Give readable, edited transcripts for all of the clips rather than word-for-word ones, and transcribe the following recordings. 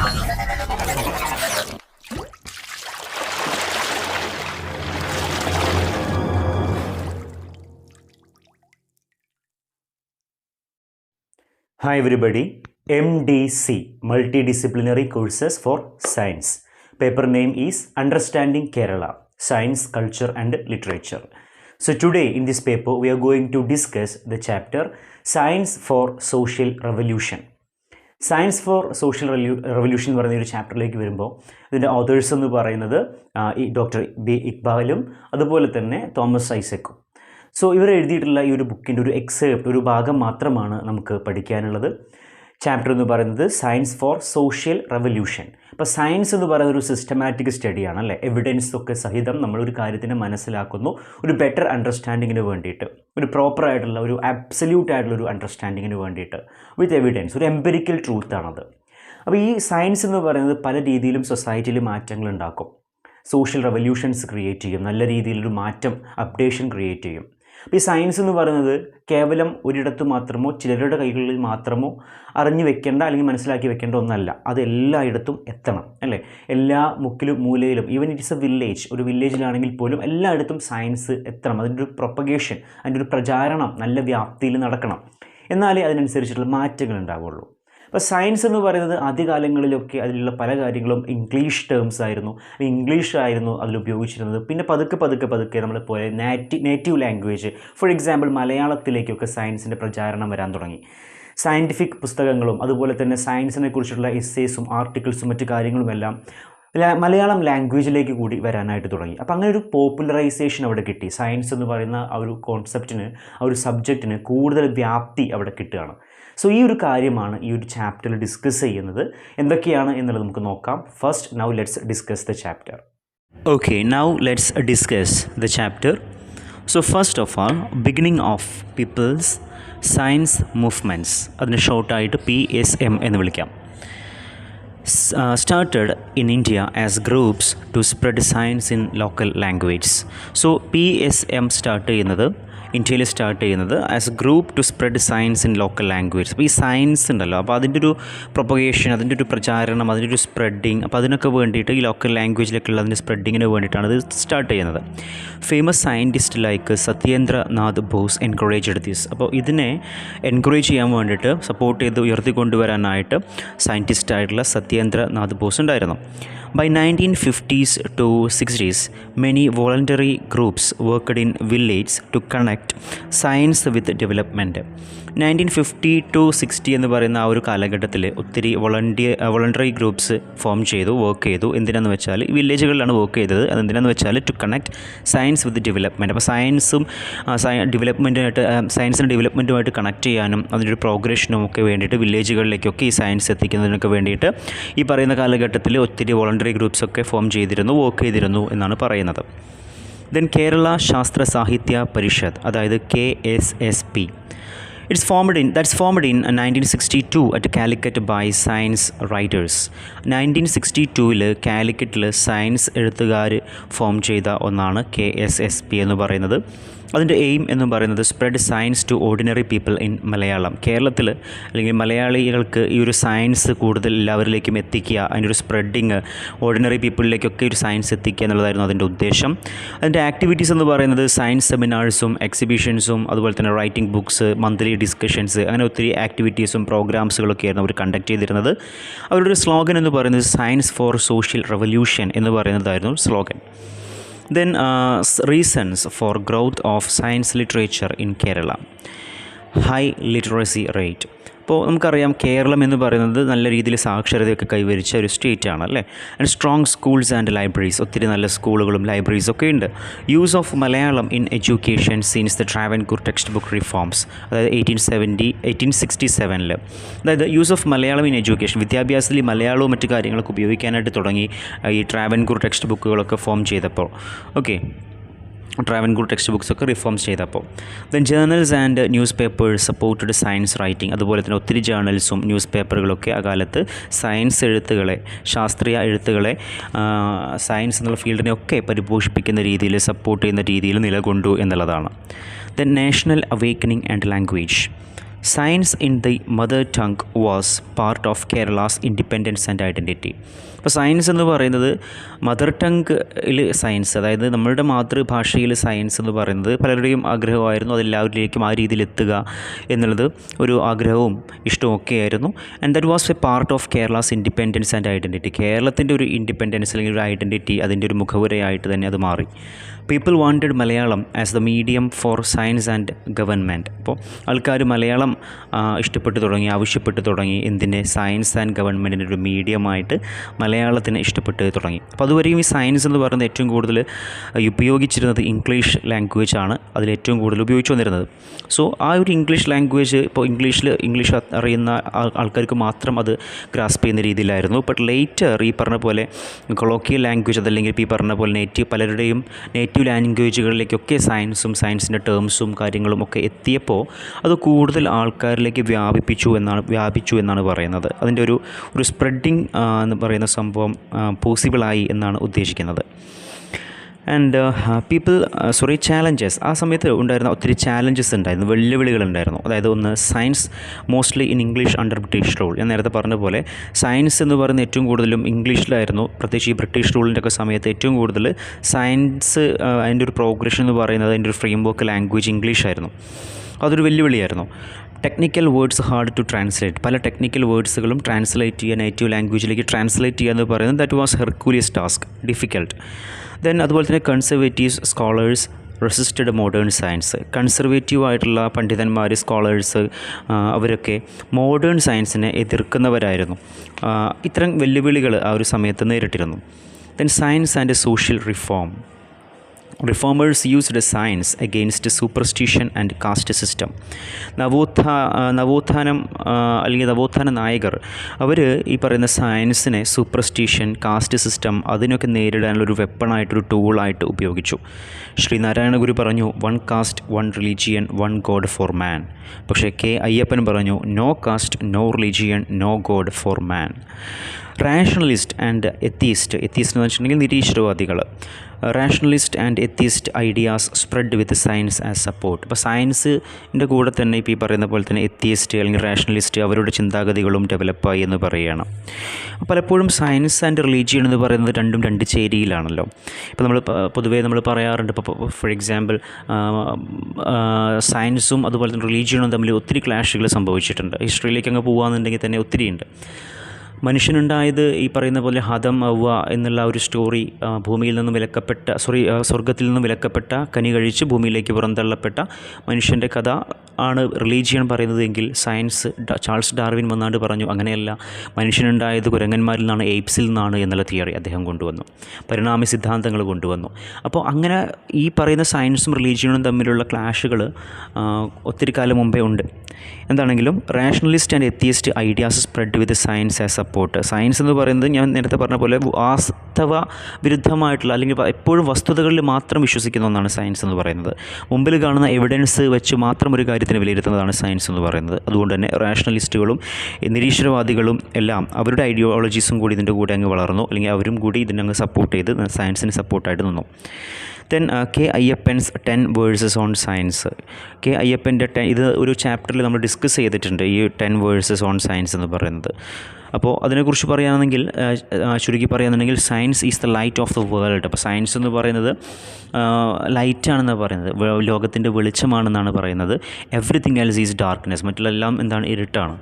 Hi everybody, MDC Multidisciplinary Courses for Science. Paper name is Understanding Kerala, Science, Culture and Literature. So today in this paper we are going to discuss the chapter Science for Social Revolution. Science for social revolution എന്ന് പറയുന്ന ഒരു ചാപ്റ്ററിലേക്ക് വരുമ്പോൾ ഇതിൻ്റെ authors എന്ന് പറയുന്നത് ഈ doctor B ഇക്ബാലും അതുപോലെ തന്നെ തോമസ് ഐസക്കും. സോ ഇവർ എഴുതിയിട്ടുള്ള ഈ ഒരു ബുക്കിൻ്റെ ഒരു എക്സേപ്റ്റ്, ഒരു ഭാഗം മാത്രമാണ് നമുക്ക് പഠിക്കാനുള്ളത്. ചാപ്റ്റർ എന്ന് പറയുന്നത് സയൻസ് ഫോർ സോഷ്യൽ റെവല്യൂഷൻ. അപ്പോൾ സയൻസ് എന്ന് പറയുന്ന ഒരു സിസ്റ്റമാറ്റിക് സ്റ്റഡിയാണ് അല്ലേ, എവിഡൻസ് ഒക്കെ സഹിതം നമ്മളൊരു കാര്യത്തിനെ മനസ്സിലാക്കുന്നു ഒരു ബെറ്റർ അണ്ടർസ്റ്റാൻഡിങ്ങിന് വേണ്ടിയിട്ട്, ഒരു പ്രോപ്പറായിട്ടുള്ള ഒരു ആബ്സല്യൂട്ട് ആയിട്ടുള്ള ഒരു അണ്ടർസ്റ്റാൻഡിങ്ങിന് വേണ്ടിയിട്ട് വിത്ത് എവിഡൻസ്, ഒരു എംപിരിക്കൽ ട്രൂത്താണ്. അപ്പോൾ ഈ സയൻസ് എന്ന് പറയുന്നത് പല രീതിയിലും സൊസൈറ്റിയിൽ മാറ്റങ്ങൾ ഉണ്ടാക്കും, സോഷ്യൽ റെവല്യൂഷൻസ് ക്രിയേറ്റ് ചെയ്യും, നല്ല രീതിയിലൊരു മാറ്റം, അപ്ഡേഷൻ ക്രിയേറ്റ് ചെയ്യും. അപ്പോൾ ഈ സയൻസ് എന്ന് പറയുന്നത് കേവലം ഒരിടത്ത് മാത്രമോ ചിലരുടെ കൈകളിൽ മാത്രമോ അറിഞ്ഞു വെക്കേണ്ട അല്ലെങ്കിൽ മനസ്സിലാക്കി വെക്കേണ്ട ഒന്നല്ല, അത് എല്ലായിടത്തും എത്തണം അല്ലേ, എല്ലാ മുക്കിലും മൂലയിലും. ഈവൻ ഇറ്റ്സ് എ വില്ലേജ്, ഒരു വില്ലേജിലാണെങ്കിൽ പോലും എല്ലായിടത്തും സയൻസ് എത്തണം, അതിൻ്റെ ഒരു പ്രൊപ്പഗേഷൻ, അതിൻ്റെ ഒരു പ്രചാരണം നല്ല വ്യാപ്തിയിൽ നടക്കണം, എന്നാലേ അതിനനുസരിച്ചിട്ടുള്ള മാറ്റങ്ങൾ ഉണ്ടാവുള്ളൂ. അപ്പോൾ സയൻസ് എന്ന് പറയുന്നത് ആദ്യകാലങ്ങളിലൊക്കെ അതിലുള്ള പല കാര്യങ്ങളും ഇംഗ്ലീഷ് ടേംസ് ആയിരുന്നു, ഇംഗ്ലീഷ് ആയിരുന്നു അതിൽ ഉപയോഗിച്ചിരുന്നത്. പിന്നെ പതുക്കെ നമ്മൾ പോലെ നേറ്റീവ് ലാംഗ്വേജ്, ഫോർ എക്സാമ്പിൾ മലയാളത്തിലേക്കൊക്കെ സയൻസിൻ്റെ പ്രചാരണം വരാൻ തുടങ്ങി. സയൻറ്റിഫിക് പുസ്തകങ്ങളും അതുപോലെ തന്നെ സയൻസിനെ കുറിച്ചുള്ള എസ്സേസും ആർട്ടിക്കിൾസും മറ്റു കാര്യങ്ങളുമെല്ലാം മലയാളം ലാംഗ്വേജിലേക്ക് കൂടി വരാനായിട്ട് തുടങ്ങി. അപ്പോൾ അങ്ങനെ ഒരു പോപ്പുലറൈസേഷൻ അവിടെ കിട്ടി. സയൻസ് എന്ന് പറയുന്ന ആ ഒരു കോൺസെപ്റ്റിന്, ആ ഒരു സബ്ജക്റ്റിന് കൂടുതൽ വ്യാപ്തി അവിടെ കിട്ടുകയാണ്. സോ ഈ ഒരു കാര്യമാണ് ഈ ഒരു ചാപ്റ്ററിൽ ഡിസ്കസ് ചെയ്യുന്നത്. എന്തൊക്കെയാണ് എന്നുള്ളത് നമുക്ക് നോക്കാം. First now let's discuss the chapter. Okay, now let's discuss the chapter. So first of all, beginning of people's science movements, അതിന് ഷോർട്ടായിട്ട് PSM എന്ന് വിളിക്കാം. Started in India as groups to spread science in local language. So PSM start ചെയ്യുന്നത്, ഇന്ത്യയിൽ start ചെയ്യുന്നത് as a group to spread science in local language. അപ്പോൾ ഈ science ഉണ്ടല്ലോ, അപ്പോൾ അതിൻ്റെ ഒരു പ്രൊപ്പഗേഷൻ, അതിൻ്റെ ഒരു പ്രചാരണം, അതിൻ്റെ ഒരു സ്പ്രെഡിങ്, അപ്പോൾ അതിനൊക്കെ വേണ്ടിയിട്ട് ഈ ലോക്കൽ ലാംഗ്വേജിലേക്കുള്ള അതിൻ്റെ സ്പ്രെഡിങ്ങിന് വേണ്ടിയിട്ടാണ് ഇത് സ്റ്റാർട്ട് ചെയ്യുന്നത്. Famous scientist like Satyendra Nath boss encouraged this. അപ്പോൾ ഇതിനെ എൻകറേജ് ചെയ്യാൻ വേണ്ടിയിട്ട്, സപ്പോർട്ട് ചെയ്ത് ഉയർത്തിക്കൊണ്ടുവരാനായിട്ട് സയൻറ്റിസ്റ്റായിട്ടുള്ള സത്യേന്ദ്ര നാഥ് ബോസ് ഉണ്ടായിരുന്നു. By 1950s to 60s, many voluntary groups worked in villages to connect science with development. 1950 to 60 എന്ന് പറയുന്ന ആ ഒരു കാലഘട്ടത്തിൽ ഒത്തിരി വോളണ്ടറി ഗ്രൂപ്പ്സ് ഫോം ചെയ്തു, വർക്ക് ചെയ്തു. എന്തിനാന്ന് വെച്ചാൽ വില്ലേജുകളിലാണ് വർക്ക് ചെയ്തത്. അതെന്തിനാന്ന് വെച്ചാൽ to connect science with development. അപ്പോൾ സയൻസും സയൻസിൻ്റെ ഡെവലപ്മെൻറ്റുമായിട്ട് കണക്ട് ചെയ്യാനും അതിൻ്റെ ഒരു പ്രോഗ്രഷനും ഒക്കെ വേണ്ടിയിട്ട് വില്ലേജുകളിലേക്കൊക്കെ ഈ സയൻസ് എത്തിക്കുന്നതിനൊക്കെ വേണ്ടിയിട്ട് ഈ പറയുന്ന കാലഘട്ടത്തിൽ ഒത്തിരി വോളണ്ടറി ഗ്രൂപ്പ്സൊക്കെ ഫോം ചെയ്തിരുന്നു, വർക്ക് ചെയ്തിരുന്നു എന്നാണ് പറയുന്നത്. ദെൻ കേരള ശാസ്ത്ര സാഹിത്യ പരിഷത്ത്, അതായത് KSSP. That's formed in 1962 at Calicut by science writers. 1962 കാലിക്കറ്റിൽ സയൻസ് എഴുത്തുകാർ ഫോം ചെയ്ത ഒന്നാണ് KSSP എന്ന് പറയുന്നത്. അതിൻ്റെ എയിം എന്ന് പറയുന്നത് spread science to ordinary people in Malayalam. കേരളത്തിൽ അല്ലെങ്കിൽ മലയാളികൾക്ക് ഈ ഒരു സയൻസ് കൂടുതൽ എല്ലാവരിലേക്കും എത്തിക്കുക, അതിൻ്റെ ഒരു സ്പ്രെഡിങ്, ഓർഡിനറി പീപ്പിളിലേക്കൊക്കെ ഒരു സയൻസ് എത്തിക്കുക എന്നുള്ളതായിരുന്നു അതിൻ്റെ ഉദ്ദേശം. അതിൻ്റെ ആക്ടിവിറ്റീസ് എന്ന് പറയുന്നത് സയൻസ് സെമിനാർസും എക്സിബിഷൻസും അതുപോലെ തന്നെ റൈറ്റിംഗ് ബുക്സ്, മന്ത്ലി ഡിസ്കഷൻസ്, അങ്ങനെ ഒത്തിരി ആക്ടിവിറ്റീസും പ്രോഗ്രാംസുകളൊക്കെ ആയിരുന്നു അവർ കണ്ടക്ട് ചെയ്തിരുന്നത്. അവരുടെ സ്ലോഗൻ എന്ന് പറയുന്നത് സയൻസ് ഫോർ സോഷ്യൽ റെവല്യൂഷൻ എന്ന് പറയുന്നതായിരുന്നു slogan. Then reasons for growth of science literature in Kerala. High literacy rate. ഇപ്പോൾ നമുക്കറിയാം കേരളം എന്ന് പറയുന്നത് നല്ല രീതിയിൽ സാക്ഷരതയൊക്കെ കൈവരിച്ച ഒരു സ്റ്റേറ്റ് ആണ് അല്ലേ. And strong schools and libraries, ഒത്തിരി നല്ല സ്കൂളുകളും ലൈബ്രറീസൊക്കെ ഉണ്ട്. Use of Malayalam in education since the Travancore text book reforms, അതായത് 1867. അതായത് use of Malayalam in education, വിദ്യാഭ്യാസത്തിൽ ഈ മലയാളവും മറ്റു കാര്യങ്ങളൊക്കെ ഉപയോഗിക്കാനായിട്ട് തുടങ്ങി ഈ ട്രാവൻകൂർ ടെക്സ്റ്റ് ബുക്കുകളൊക്കെ ഫോം ചെയ്തപ്പോൾ. ഓക്കെ, ട്രാവൻകൂർ ടെക്സ്റ്റ് ബുക്സൊക്കെ റിഫോംസ് ചെയ്തപ്പോൾ. Then journals and news papers supported science writing. അതുപോലെ തന്നെ ഒത്തിരി ജേർണൽസും ന്യൂസ് പേപ്പറുകളൊക്കെ ആ കാലത്ത് സയൻസ് എഴുത്തുകളെ, ശാസ്ത്രീയ എഴുത്തുകളെ, സയൻസ് എന്നുള്ള ഫീൽഡിനെയൊക്കെ പരിപോഷിപ്പിക്കുന്ന രീതിയിൽ, സപ്പോർട്ട് ചെയ്യുന്ന രീതിയിൽ നിലകൊണ്ടു എന്നുള്ളതാണ്. Then national awakening and language. Science in the mother tongue was part of Kerala's independence and identity. അപ്പോൾ സയൻസ് എന്ന് പറയുന്നത് മദർ ടങ്ങിൽ സയൻസ്, അതായത് നമ്മളുടെ മാതൃഭാഷയിൽ സയൻസ് എന്ന് പറയുന്നത് പലരുടെയും ആഗ്രഹമായിരുന്നു. അതെല്ലാവരിലേക്കും ആ രീതിയിൽ എത്തുക എന്നുള്ളത് ഒരു ആഗ്രഹവും ഇഷ്ടവും ഒക്കെ ആയിരുന്നു. And that was A part of Kerala's independence and identity. കേരളത്തിൻ്റെ ഒരു ഇൻഡിപെൻഡൻസ് അല്ലെങ്കിൽ ഒരു ഐഡൻറ്റിറ്റി, അതിൻ്റെ ഒരു മുഖവുരയായിട്ട് തന്നെ അത് മാറി. People wanted Malayalam as the medium for science and government. അപ്പോൾ ആൾക്കാർ മലയാളം ഇഷ്ടപ്പെട്ടു തുടങ്ങി, ആവശ്യപ്പെട്ടു തുടങ്ങി. എന്തിൻ്റെ? സയൻസ് ആൻഡ് ഗവൺമെൻറ്റിൻ്റെ ഒരു മീഡിയമായിട്ട് മലയാളത്തിന് ഇഷ്ടപ്പെട്ട് തുടങ്ങി. അപ്പോൾ അതുവരെയും ഈ സയൻസ് എന്ന് പറയുന്നത് ഏറ്റവും കൂടുതൽ ഉപയോഗിച്ചിരുന്നത് ഇംഗ്ലീഷ് ലാംഗ്വേജ് ആണ്, അതിലേറ്റവും കൂടുതൽ ഉപയോഗിച്ചു വന്നിരുന്നത്. സോ ആ ഒരു ഇംഗ്ലീഷ് ലാംഗ്വേജ് ഇപ്പോൾ ഇംഗ്ലീഷ് അറിയുന്ന ആൾക്കാർക്ക് മാത്രം അത് ഗ്രാസ്പ് ചെയ്യുന്ന രീതിയിലായിരുന്നു. ബട്ട് ലേറ്റർ ഈ പറഞ്ഞ പോലെ കൊളോക്കിയൽ ലാംഗ്വേജ്, അതല്ലെങ്കിൽ ഇപ്പോൾ ഈ പറഞ്ഞ പോലെ പലരുടെയും നേറ്റീവ് ലാംഗ്വേജുകളിലേക്കൊക്കെ സയൻസിൻ്റെ ടേംസും കാര്യങ്ങളും ഒക്കെ എത്തിയപ്പോൾ അത് കൂടുതൽ ആൾക്കാരിലേക്ക് വ്യാപിച്ചു എന്നാണ് പറയുന്നത്. അതിൻ്റെ ഒരു സ്പ്രെഡിങ് എന്ന് പറയുന്ന സംഭവം പോസിബിളായി എന്നാണ് ഉദ്ദേശിക്കുന്നത്. And challenges. ആ സമയത്ത് ഉണ്ടായിരുന്ന ഒത്തിരി ചാലഞ്ചസ് ഉണ്ടായിരുന്നു, വെല്ലുവിളികളുണ്ടായിരുന്നു. അതായത് ഒന്ന്, science mostly in English under British rule. ഞാൻ നേരത്തെ പറഞ്ഞ പോലെ സയൻസ് എന്ന് പറയുന്നത് ഏറ്റവും കൂടുതലും ഇംഗ്ലീഷിലായിരുന്നു. പ്രത്യേകിച്ച് ഈ ബ്രിട്ടീഷ് റൂളിൻ്റെ ഒക്കെ സമയത്ത് ഏറ്റവും കൂടുതൽ സയൻസ് അതിൻ്റെ ഒരു പ്രോഗ്രഷൻ എന്ന് പറയുന്നത്, അതിൻ്റെ ഒരു ഫ്രെയിം വർക്ക് ലാംഗ്വേജ് ഇംഗ്ലീഷായിരുന്നു. അതൊരു വെല്ലുവിളിയായിരുന്നു. Technical words hard to translate. പല ടെക്നിക്കൽ വേർഡ്സുകളും ട്രാൻസ്ലേറ്റ് ചെയ്യുക, നേറ്റീവ് ലാംഗ്വേജിലേക്ക് ട്രാൻസ്ലേറ്റ് ചെയ്യുക എന്ന് പറയുന്നത് that was herculean task, difficult. Then അതുപോലെ തന്നെ conservatives scholars resisted modern science. കൺസർവേറ്റീവായിട്ടുള്ള പണ്ഡിതന്മാർ, സ്കോളേഴ്സ്, അവരൊക്കെ മോഡേൺ സയൻസിനെ എതിർക്കുന്നവരായിരുന്നു. ഇത്തരം വെല്ലുവിളികൾ ആ ഒരു സമയത്ത് നേരിട്ടിരുന്നു. Then science and social reform. Reformers used science against superstition and caste system. നവോത്ഥാന നായകർ അവർ ഈ പറയുന്ന സയൻസിനെ സൂപ്പർസ്റ്റിഷൻ, കാസ്റ്റ് സിസ്റ്റം അതിനൊക്കെ നേരിടാനുള്ളൊരു വെപ്പണായിട്ടൊരു ടൂളായിട്ട് ഉപയോഗിച്ചു. ശ്രീനാരായണ ഗുരു പറഞ്ഞു, 1 caste 1 religion 1 god for man. പക്ഷേ കെ അയ്യപ്പൻ പറഞ്ഞു, no caste no religion no god for man. Rationalist and atheist എന്ന് വെച്ചിട്ടുണ്ടെങ്കിൽ നിരീശ്വരവാദികൾ. Rationalist and atheist ideas spread with science as support. ഇപ്പോൾ സയൻസിൻ്റെ കൂടെ തന്നെ ഇപ്പോൾ ഈ പറയുന്ന പോലെ തന്നെ എത്തീസ്റ്റ് അല്ലെങ്കിൽ റാഷണലിസ്റ്റ് അവരുടെ ചിന്താഗതികളും ഡെവലപ്പായി എന്ന് പറയുകയാണ്. പലപ്പോഴും സയൻസ് ആൻഡ് റിലീജിയൻ എന്ന് പറയുന്നത് രണ്ടും രണ്ട് ചേരിയിലാണല്ലോ. ഇപ്പോൾ പൊതുവേ നമ്മൾ പറയാറുണ്ട്, ഇപ്പോൾ ഫോർ എക്സാമ്പിൾ സയൻസും അതുപോലെ തന്നെ റിലീജിയനും തമ്മിൽ ഒത്തിരി ക്ലാഷുകൾ സംഭവിച്ചിട്ടുണ്ട്. ഹിസ്റ്ററിയിലേക്ക് അങ്ങ് പോകുകയാണെന്നുണ്ടെങ്കിൽ തന്നെ ഒത്തിരിയുണ്ട്. മനുഷ്യനുണ്ടായത് ഈ പറയുന്ന പോലെ ഹദം ഔവ എന്നുള്ള ഒരു സ്റ്റോറി, ഭൂമിയിൽ നിന്നും സ്വർഗത്തിൽ നിന്നും വിലക്കപ്പെട്ട കനി കഴിച്ച് ഭൂമിയിലേക്ക് പുറന്തള്ളപ്പെട്ട മനുഷ്യൻ്റെ കഥ ആണ് റിലീജിയൻ പറയുന്നതെങ്കിൽ സയൻസ് ചാൾസ് ഡാർവിൻ വന്നാണ്ട് പറഞ്ഞു അങ്ങനെയല്ല, മനുഷ്യനുണ്ടായത് കുരങ്ങന്മാരിൽ നിന്നാണ്, എയ്പ്സിൽ നിന്നാണ് എന്നുള്ള തിയറി അദ്ദേഹം കൊണ്ടുവന്നു, പരിണാമ സിദ്ധാന്തങ്ങൾ കൊണ്ടുവന്നു. അപ്പോൾ അങ്ങനെ ഈ പറയുന്ന സയൻസും റിലീജിയനും തമ്മിലുള്ള ക്ലാഷുകൾ ഒത്തിരി കാലം മുമ്പേ ഉണ്ട്. എന്താണെങ്കിലും rationalist and atheist ideas spread with science as support. Science എന്ന് പറയുന്നത് ഞാൻ നേരത്തെ പറഞ്ഞ പോലെ വാസ്തവ വിരുദ്ധമായിട്ടുള്ള അല്ലെങ്കിൽ എപ്പോഴും വസ്തുതകളിൽ മാത്രം വിശ്വസിക്കുന്ന ഒന്നാണ് സയൻസ് എന്ന് പറയുന്നത്. മുമ്പിൽ കാണുന്ന എവിഡൻസ് വെച്ച് മാത്രം ഒരു കാര്യത്തിന് വിലയിരുത്തുന്നതാണ് സയൻസ് എന്ന് പറയുന്നത്. അതുകൊണ്ട് തന്നെ റാഷണലിസ്റ്റുകളും നിരീശ്വരവാദികളും എല്ലാം അവരുടെ ഐഡിയോളജീസും കൂടി ഇതിൻ്റെ കൂടെ അങ്ങ് വളർന്നു, അല്ലെങ്കിൽ അവരും കൂടി ഇതിനങ്ങ് സപ്പോർട്ട് ചെയ്ത് സയൻസിന് സപ്പോർട്ടായിട്ട് നിന്നു. Then K Ayyappan's 10 verses on science. K അയ്യപ്പൻ്റെ ഇത് ഒരു ചാപ്റ്ററിൽ നമ്മൾ ഡിസ്കസ് ചെയ്തിട്ടുണ്ട്, ഈ 10 വേഴ്സസ് ഓൺ സയൻസ് എന്ന് പറയുന്നത്. അപ്പോൾ അതിനെക്കുറിച്ച് പറയുകയാണെന്നുണ്ടെങ്കിൽ ചുരുക്കി പറയുകയാണെന്നുണ്ടെങ്കിൽ science is the light of the world. അപ്പോൾ സയൻസ് എന്ന് പറയുന്നത് ലൈറ്റാണെന്നാണ് പറയുന്നത്, ലോകത്തിൻ്റെ വെളിച്ചമാണെന്നാണ് പറയുന്നത്. എവറിത്തിങ് എൽസ് ഈസ് ഡാർക്ക്നെസ്, മറ്റുള്ളെല്ലാം എന്താണ്, ഇരുട്ടാണ്.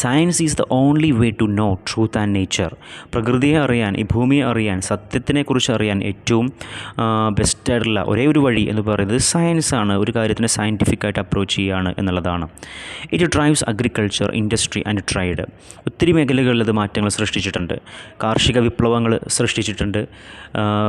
Science is the only way to know truth and nature. പ്രകൃതിയെ അറിയാൻ, ഈ ഭൂമിയെ അറിയാൻ, സത്യത്തിനെക്കുറിച്ച് അറിയാൻ ഏറ്റവും ബെസ്റ്റായിട്ടുള്ള ഒരേ ഒരു വഴി എന്ന് പറയുന്നത് സയൻസാണ്. ഒരു കാര്യത്തിനെ സയൻറ്റിഫിക്കായിട്ട് അപ്രോച്ച് ചെയ്യുകയാണ് എന്നുള്ളതാണ്. It drives agriculture, industry and trade. ഒത്തിരി മേഖലകളിൽ അത് മാറ്റങ്ങൾ സൃഷ്ടിച്ചിട്ടുണ്ട്. കാർഷിക വിപ്ലവങ്ങൾ സൃഷ്ടിച്ചിട്ടുണ്ട്,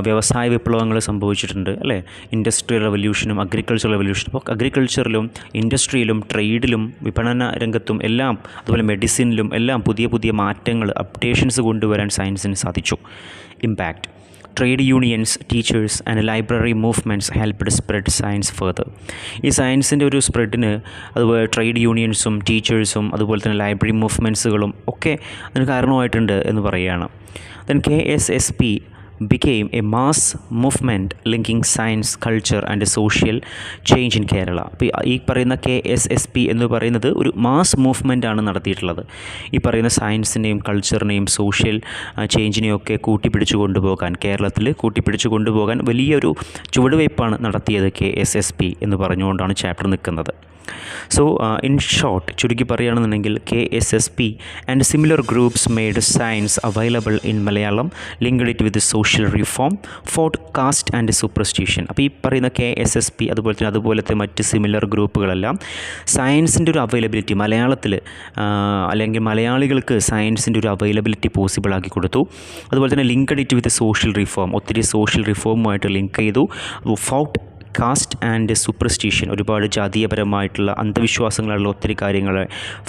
വ്യവസായ വിപ്ലവങ്ങൾ സംഭവിച്ചിട്ടുണ്ട്, അല്ലേ? ഇൻഡസ്ട്രിയൽ റവല്യൂഷനും അഗ്രികൾച്ചർ റവല്യൂഷനും. അപ്പോൾ അഗ്രികൾച്ചറിലും ഇൻഡസ്ട്രിയിലും ട്രേഡിലും വിപണന രംഗത്തും എല്ലാം, അതുപോലെ മെഡിസിനിലും എല്ലാം പുതിയ പുതിയ മാറ്റങ്ങൾ, അപ്ഡേഷൻസ് കൊണ്ടുവരാൻ സയൻസിന് സാധിച്ചു. Impact. Trade unions, teachers and library movements helped spread science further. ഈ സയൻസിൻ്റെ ഒരു സ്പ്രെഡിന് അതുപോലെ ട്രേഡ് യൂണിയൻസും ടീച്ചേഴ്സും അതുപോലെ തന്നെ ലൈബ്രറി മൂവ്മെൻറ്റ്സുകളും ഒക്കെ അതിന് കാരണമായിട്ടുണ്ട് എന്ന് പറയുകയാണ്. Then KSSP became a mass movement linking science, culture and social change in Kerala. അപ്പോൾ ഈ പറയുന്ന KSSP എന്ന് പറയുന്നത് ഒരു മാസ് മൂവ്മെൻ്റ് ആണ് നടത്തിയിട്ടുള്ളത്. ഈ പറയുന്ന സയൻസിനെയും കൾച്ചറിനെയും സോഷ്യൽ ചേഞ്ചിനെയും ഒക്കെ കൂട്ടിപ്പിടിച്ചു കൊണ്ടുപോകാൻ, കേരളത്തിൽ കൂട്ടിപ്പിടിച്ചു കൊണ്ടുപോകാൻ വലിയൊരു ചുവടുവയ്പ്പാണ് നടത്തിയത് KSSP എന്ന് പറഞ്ഞുകൊണ്ടാണ് ചാപ്റ്റർ നിൽക്കുന്നത്. സോ ഇൻ ഷോർട്ട്, ചുരുക്കി പറയുകയാണെന്നുണ്ടെങ്കിൽ KSSP and similar groups made science available in Malayalam, linked it with social reform, fought caste and superstition. അപ്പോൾ ഈ പറയുന്ന KSSP അതുപോലത്തെ മറ്റ് സിമിലർ ഗ്രൂപ്പുകളെല്ലാം സയൻസിൻ്റെ ഒരു അവൈലബിലിറ്റി മലയാളത്തിൽ അല്ലെങ്കിൽ മലയാളികൾക്ക് സയൻസിൻ്റെ ഒരു അവൈലബിലിറ്റി പോസിബിൾ ആക്കി കൊടുത്തു. അതുപോലെ തന്നെ linked it with social reform, ഒത്തിരി സോഷ്യൽ റിഫോമുമായിട്ട് ലിങ്ക് ചെയ്തു. ഫോർട്ട് കാസ്റ്റ് ആൻഡ് സൂപ്പർസ്റ്റിഷൻ, ഒരുപാട് ജാതീയപരമായിട്ടുള്ള അന്ധവിശ്വാസങ്ങളുള്ള ഒത്തിരി കാര്യങ്ങളെ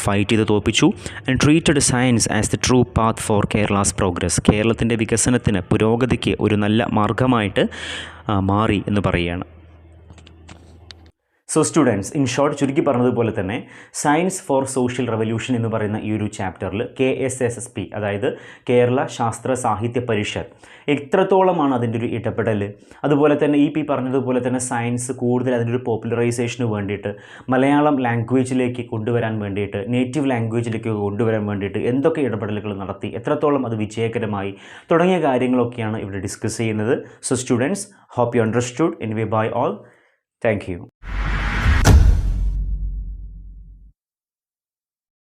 ഫൈറ്റ് ചെയ്ത് തോൽപ്പിച്ചു. And treated science as the true path for Kerala's progress, കേരളത്തിൻ്റെ വികസനത്തിന്, പുരോഗതിക്ക് ഒരു നല്ല മാർഗമായിട്ട് മാറി എന്ന് പറയുകയാണ്. സോ സ്റ്റുഡൻസ്, ഇൻ ഷോർട്ട് ചുരുക്കി പറഞ്ഞതുപോലെ തന്നെ സയൻസ് ഫോർ സോഷ്യൽ റെവല്യൂഷൻ എന്ന് പറയുന്ന ഈ ഒരു ചാപ്റ്ററിൽ KSSP, അതായത് കേരള ശാസ്ത്ര സാഹിത്യ പരിഷത്ത്, എത്രത്തോളമാണ് അതിൻ്റെ ഒരു ഇടപെടൽ, അതുപോലെ തന്നെ ഈ പറഞ്ഞതുപോലെ തന്നെ സയൻസ് കൂടുതൽ അതിൻ്റെ ഒരു പോപ്പുലറൈസേഷന് വേണ്ടിയിട്ട്, മലയാളം ലാംഗ്വേജിലേക്ക് കൊണ്ടുവരാൻ വേണ്ടിയിട്ട്, നേറ്റീവ് ലാംഗ്വേജിലേക്ക് കൊണ്ടുവരാൻ വേണ്ടിയിട്ട് എന്തൊക്കെ ഇടപെടലുകൾ നടത്തി, എത്രത്തോളം അത് വിജയകരമായി തുടങ്ങിയ കാര്യങ്ങളൊക്കെയാണ് ഇവിടെ ഡിസ്കസ് ചെയ്യുന്നത്. So students, hope you understood. Anyway bye all, thank U.